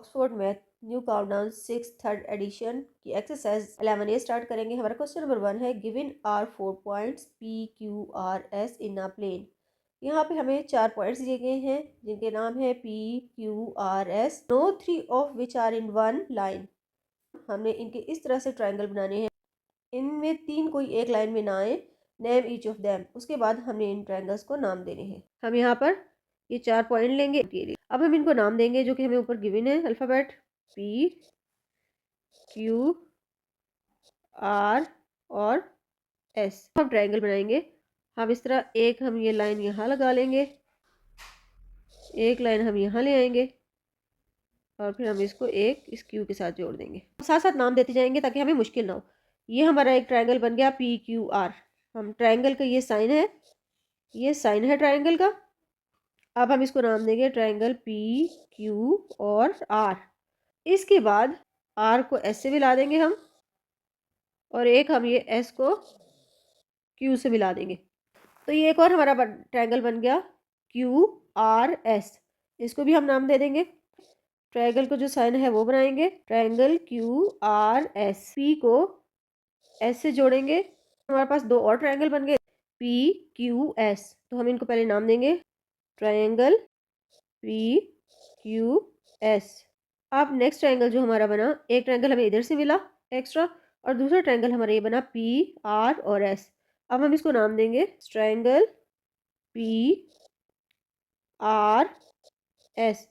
Oxford math new countdown 6 third edition की exercise 11A start करेंगे। हमारा क्वेश्चन नंबर 1 है given are 4 points P Q R S in a plane. यहाँ पे हमें 4 पॉइंट्स दिए गए हैं जिनके नाम है P Q R S, no 3 of which are in one line. हमने इनके इस तरह से ट्राइंगल बनाने हैं, इनमें 3 कोई एक लाइन में ना आए। नेम ईच ऑफ देम, उसके बाद हमने इन ट्राइंगल्स को नाम देने हैं। हम यहाँ पर ये 4 पॉइंट लेंगे। अब हम इनको नाम देंगे जो कि हमें ऊपर गिवन है, अल्फ़ाबेट P Q R और S। हम ट्राइंगल बनाएंगे। हम इस तरह एक हम ये लाइन यहाँ लगा लेंगे, एक लाइन हम यहाँ ले आएंगे और फिर हम इसको एक इस क्यू के साथ जोड़ देंगे। साथ साथ नाम देते जाएंगे ताकि हमें मुश्किल ना हो। ये हमारा एक ट्राइंगल बन गया P Q R। हम ट्राइंगल का ये साइन है, ये साइन है ट्राइंगल का। अब हम इसको नाम देंगे ट्राइंगल P Q और R। इसके बाद R को S से मिला देंगे हम, और एक हम ये S को Q से मिला देंगे। तो ये एक और हमारा ट्राइंगल बन गया Q R S। इसको भी हम नाम दे देंगे। ट्राइंगल को जो साइन है वो बनाएंगे, triangle Q R S। P को S से जोड़ेंगे। हमारे पास 2 और ट्राइंगल बन गए P Q S। तो हम इनको पहले नाम देंगे ट्राइंगल P Q S। अब नेक्स्ट ट्राइंगल जो हमारा बना, एक ट्राइंगल हमें इधर से मिला एक्स्ट्रा और दूसरा ट्राइंगल हमारा ये बना P R और S। अब हम इसको नाम देंगे ट्राइंगल P R S।